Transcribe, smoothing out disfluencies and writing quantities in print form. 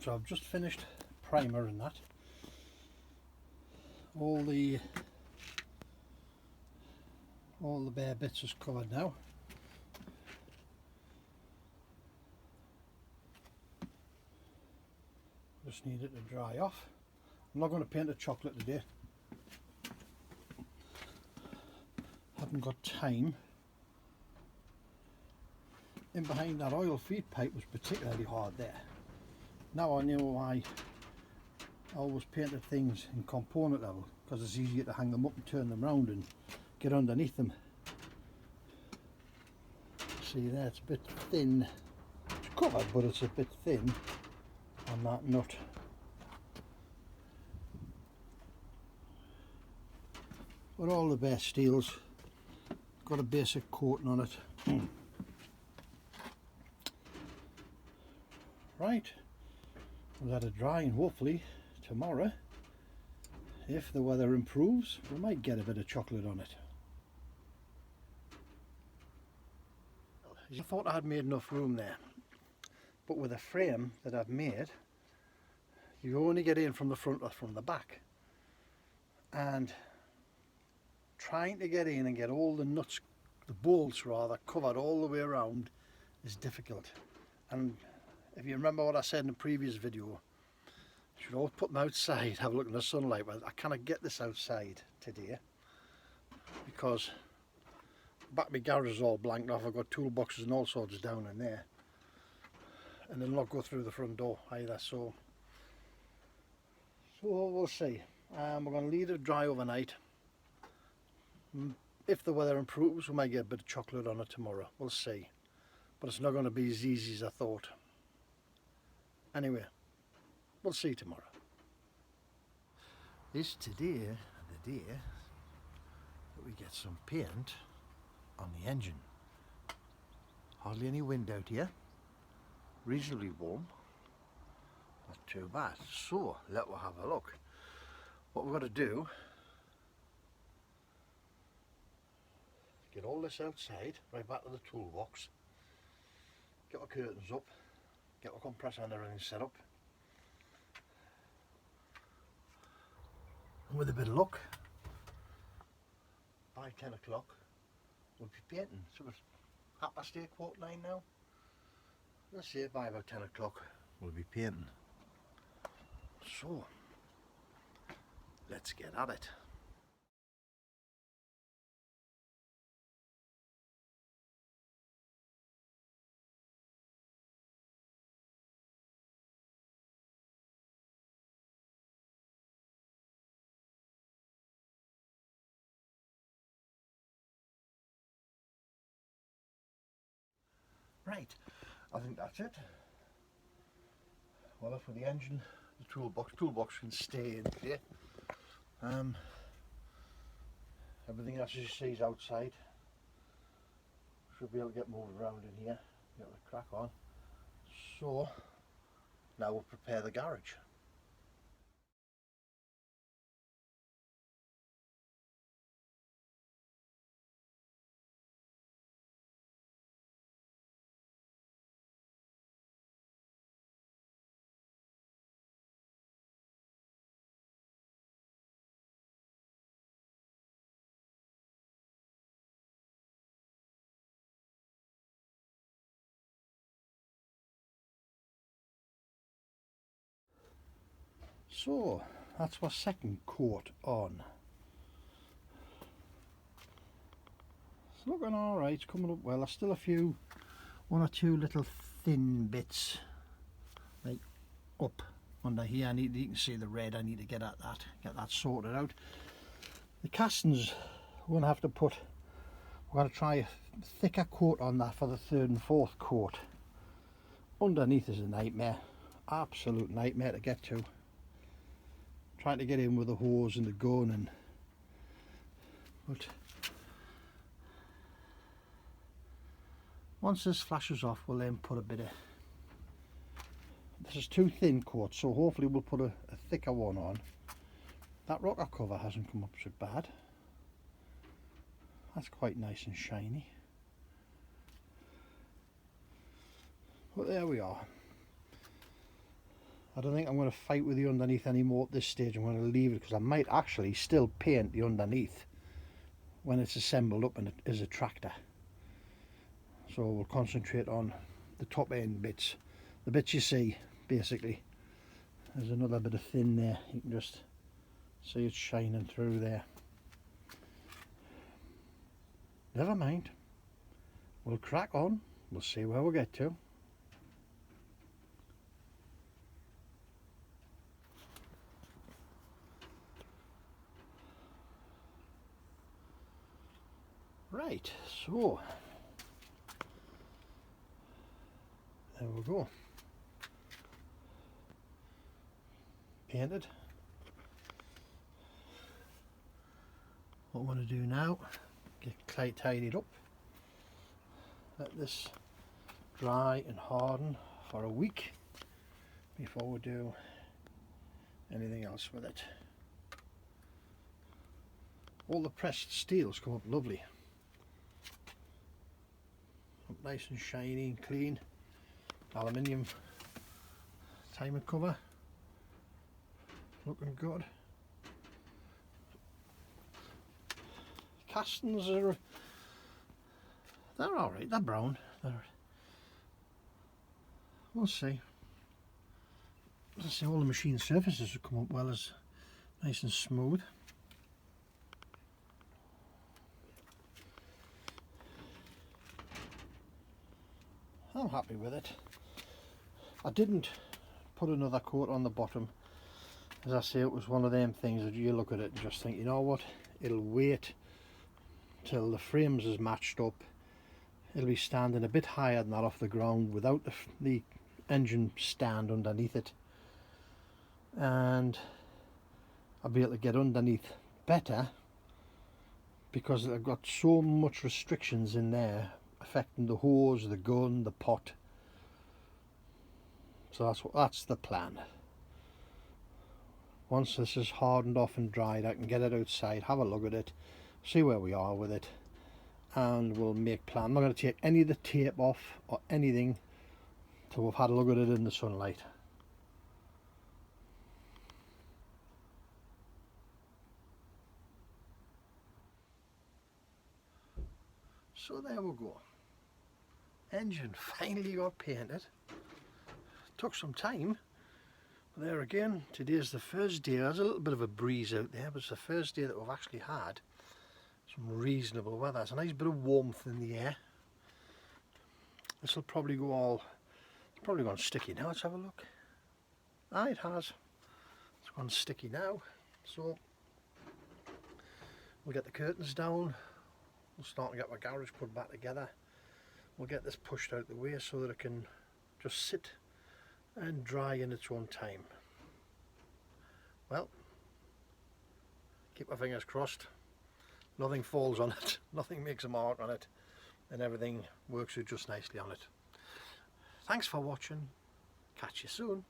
So I've just finished primer and that. All the bare bits is covered now. Just need it to dry off. I'm not going to paint the chocolate today. Haven't got time. In behind that oil feed pipe was particularly hard there. Now I know why I always painted things in component level, because it's easier to hang them up and turn them round and get underneath them. See there, it's a bit thin. It's covered, but it's a bit thin on that nut. But all the bare steel's got a basic coating on it. Right, we'll let it dry, and hopefully tomorrow, if the weather improves, we might get a bit of chocolate on it. I thought I had made enough room there, but with the frame that I've made, you only get in from the front or from the back, and trying to get in and get all the nuts, the bolts rather, covered all the way around is difficult. And if you remember what I said in the previous video, you should always put them outside, have a look in the sunlight. Well, I cannot get this outside today because back of my garage is all blanked off. I've got toolboxes and all sorts down in there, and they'll not go through the front door either, so we'll see. We're going to leave it dry overnight. If the weather improves, we might get a bit of chocolate on it tomorrow. We'll see, but it's not going to be as easy as I thought. Anyway, we'll see tomorrow. Is today the day that we get some paint on the engine? Hardly any wind out here, reasonably warm, not too bad. So let's have a look. What we've got to do, get all this outside, right back to the toolbox, get our curtains up, get our compressor and everything set up, and with a bit of luck, by 10 o'clock we'll be painting. So it's 8:30, 8:45 now. Let's say by about 10 o'clock we'll be painting. So let's get at it. Right, I think that's it. Well, for the engine, the toolbox can stay in here. Everything else, as you see, is outside. Should be able to get moved around in here, get the crack on. So now we'll prepare the garage. So that's my second coat on. It's looking alright, it's coming up well. There's still one or two little thin bits like up under here. You can see the red. I need to get at that, get that sorted out. The castings, we're going to have to put, we're going to try a thicker coat on that for the third and fourth coat. Underneath is a nightmare, absolute nightmare to get to. Trying to get in with the hose and the gun, but once this flashes off, we'll then put a bit of, this is too thin coat, so hopefully we'll put a thicker one on. That rocker cover hasn't come up so bad. That's quite nice and shiny. But there we are. I don't think I'm going to fight with the underneath anymore at this stage. I'm going to leave it because I might actually still paint the underneath when it's assembled up and it is a tractor. So we'll concentrate on the top end bits, the bits you see basically. There's another bit of thin there, you can just see it shining through there. Never mind, we'll crack on, we'll see where we get to. Right, so there we go. Painted. What I'm going to do now, get tidied up, let this dry and harden for a week before we do anything else with it. All the pressed steels come up lovely, up nice and shiny and clean. Aluminium timer cover, looking good. Castings are, they're alright, they're brown. We'll see. As I say, all the machine surfaces will come up well, as nice and smooth. I'm happy with it. I didn't put another coat on the bottom. As I say, it was one of them things that you look at it and just think, you know what, it'll wait till the frames is matched up. It'll be standing a bit higher than that off the ground without the engine stand underneath it, and I'll be able to get underneath better because I've got so much restrictions in there affecting the hose, the gun, the pot. So that's the plan. Once this is hardened off and dried, I can get it outside, have a look at it, see where we are with it, and we'll make plan. I'm not going to take any of the tape off or anything till we've had a look at it in the sunlight. So there we go. Engine finally got painted. Took some time. There again, today's the first day. There's a little bit of a breeze out there, but it's the first day that we've actually had some reasonable weather. There's a nice bit of warmth in the air. This will probably go all, it's probably gone sticky now. Let's have a look. Ah, it has. It's gone sticky now. So we'll get the curtains down. We'll start to get my garage put back together. We'll get this pushed out the way so that it can just sit and dry in its own time. Well, keep my fingers crossed. Nothing falls on it, nothing makes a mark on it, and everything works out just nicely on it. Thanks for watching. Catch you soon.